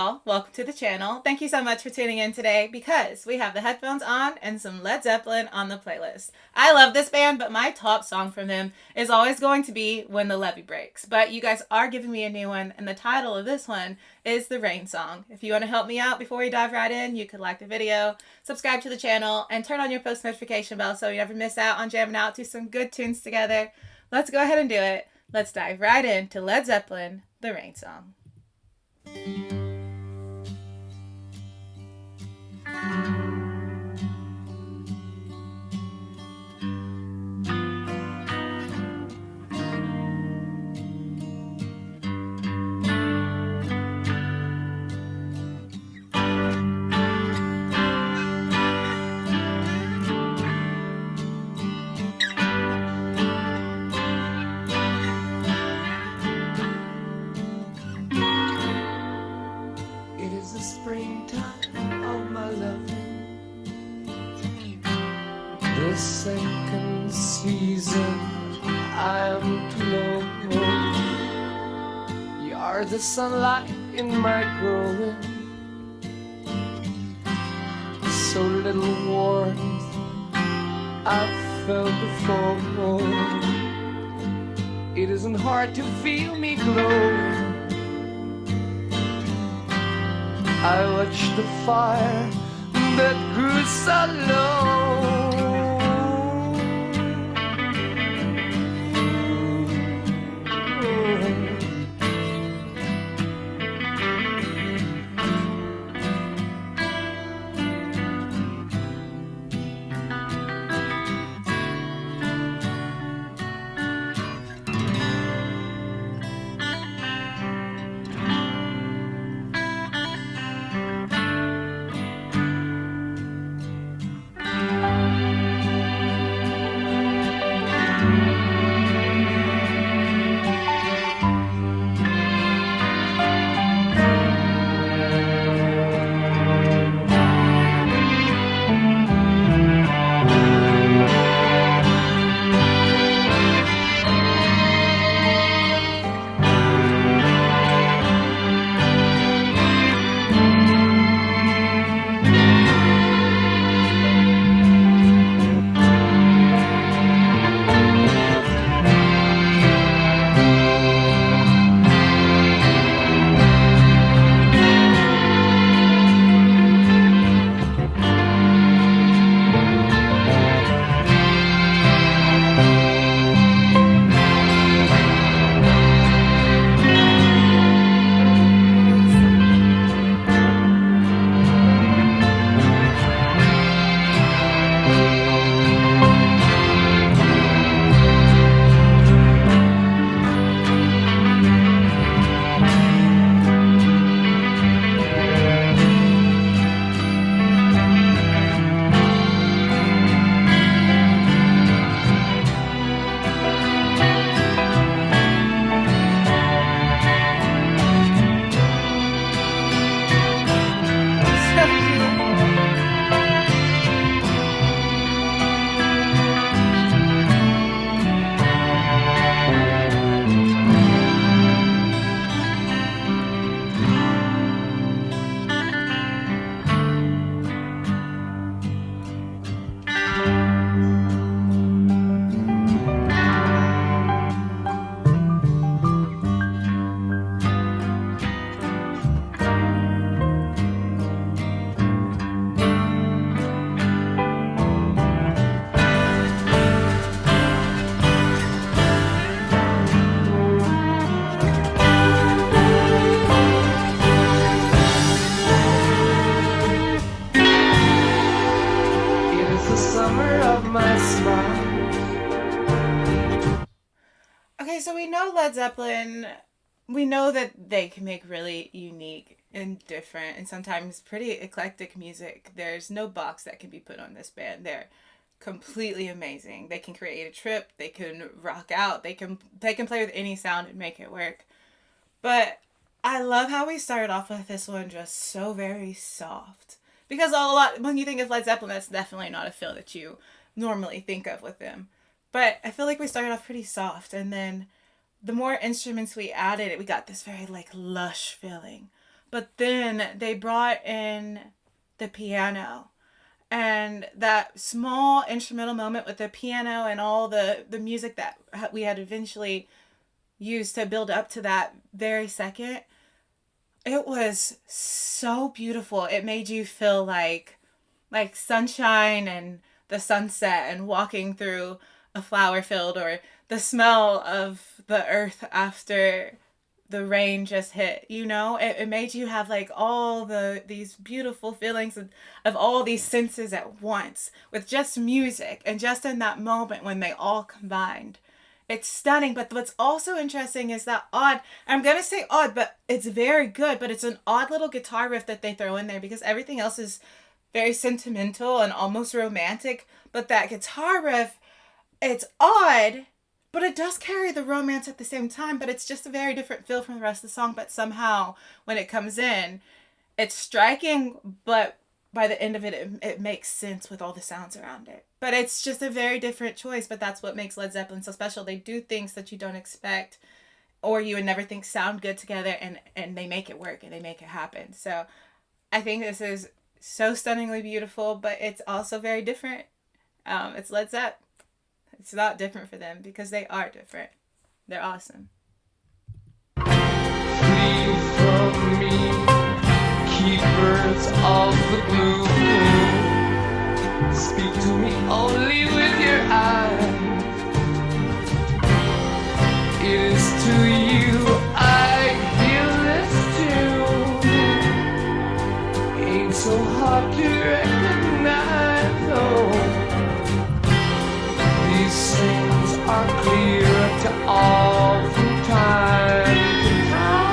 y'all. Welcome to the channel. Thank you so much for tuning in today because we have the headphones on and some Led Zeppelin on the playlist. I love this band, but my top song from them is always going to be When the Levee Breaks. But you guys are giving me a new one, and the title of this one is The Rain Song. If you want to help me out before we dive right in, you could like the video, subscribe to the channel, and turn on your post notification bell so you never miss out on jamming out to some good tunes together. Let's go ahead and do it. Let's dive right into Led Zeppelin, The Rain Song. The second season, I'm to know. You're the sunlight in my growing. So little warmth I've felt before. It isn't hard to feel me glowing. I watched the fire that grew so low. Okay, so we know Led Zeppelin, we know that they can make really unique and different and sometimes pretty eclectic music. There's no box that can be put on this band. They're completely amazing. They can create a trip, they can rock out, they can play with any sound and make it work. But I love how we started off with this one just so very soft. Because when you think of Led Zeppelin, that's definitely not a feel that you normally think of with them. But I feel like we started off pretty soft, and then the more instruments we added, we got this very like lush feeling. but then they brought in the piano, and that small instrumental moment with the piano and all the music that we had eventually used to build up to that very second, it was so beautiful. It made you feel like sunshine and the sunset and walking through a flower field, or the smell of the earth after the rain just hit. It made you have like all these beautiful feelings of all these senses at once with just music, and just in that moment when they all combined. It's stunning. But what's also interesting is that odd, I'm going to say odd, but it's very good, but it's an odd little guitar riff that they throw in there, because everything else is very sentimental and almost romantic. But that guitar riff, it's odd, but it does carry the romance at the same time. But it's just a very different feel from the rest of the song. But somehow, when it comes in, it's striking, but by the end of it makes sense with all the sounds around it. But it's just a very different choice. But that's what makes Led Zeppelin so special. They do things that you don't expect, or you would never think sound good together, and they make it work and they make it happen. So I think this is so stunningly beautiful, but it's also very different. It's Led Zepp. It's not different for them because they are different. They're awesome. Flee from me, keepers of the blue. Speak to me only with your eyes. It is to you I give this tune. Ain't so hard to recognize, oh. These things are clear to all from time to time.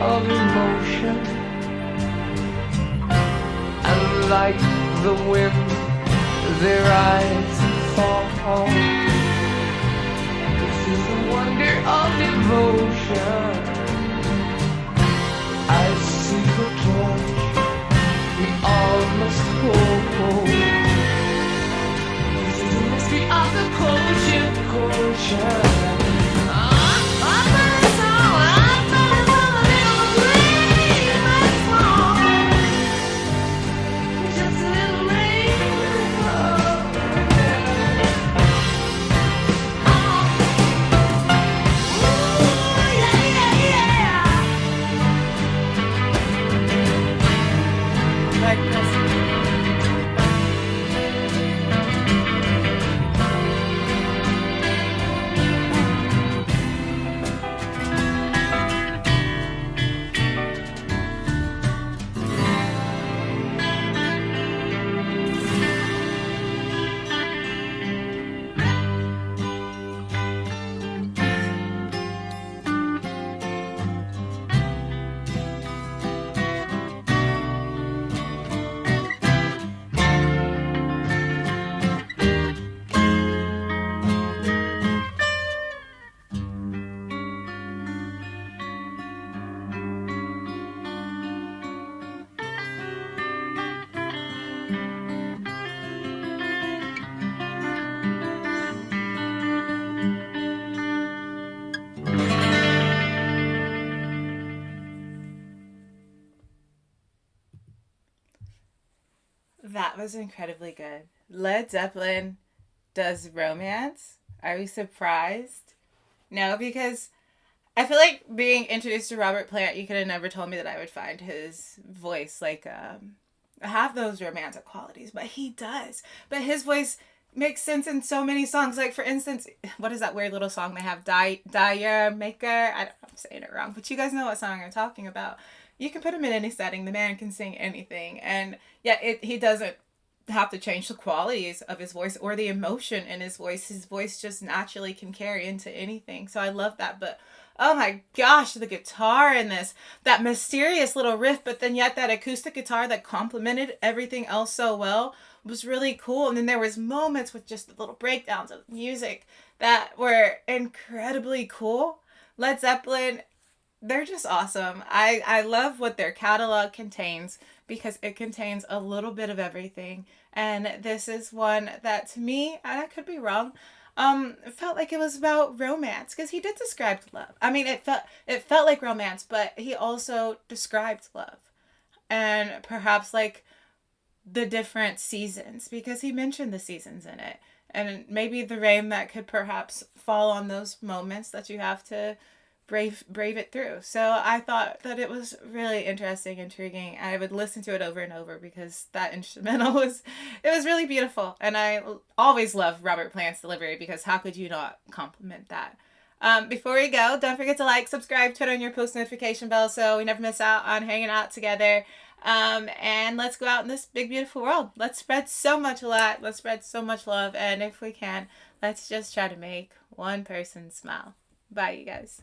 Of emotion, and like the wind, their eyes fall. This is the wonder of devotion. I see the torch we all must hold. This is the mystery of the culture. was incredibly good. Led Zeppelin does romance. Are we surprised? No, because I feel like being introduced to Robert Plant, you could have never told me that I would find his voice like have those romantic qualities, but he does. But his voice makes sense in so many songs. Like for instance, what is that weird little song they have? Dyer Maker. I'm saying it wrong, but you guys know what song I'm talking about. You can put him in any setting. The man can sing anything, and yeah, he doesn't have to change the qualities of his voice or the emotion in his voice. His voice just naturally can carry into anything. So I love that. But oh my gosh, the guitar in this, that mysterious little riff, but then yet that acoustic guitar that complemented everything else so well was really cool. And then there was moments with just the little breakdowns of music that were incredibly cool. Led Zeppelin, they're just awesome. I love what their catalog contains because it contains a little bit of everything. And this is one that to me, and I could be wrong, felt like it was about romance because he did describe love. I mean, it felt like romance, but he also described love and perhaps like the different seasons because he mentioned the seasons in it and maybe the rain that could perhaps fall on those moments that you have to brave it through. So I thought that it was really interesting, intriguing. I would listen to it over and over because that instrumental was really beautiful, and I always love Robert Plant's delivery because how could you not compliment that? Before we go, don't forget to like, subscribe, turn on your post notification bell so we never miss out on hanging out together. And let's go out in this big, beautiful world. Let's spread so much light. Let's spread so much love. And if we can, let's just try to make one person smile. Bye, you guys.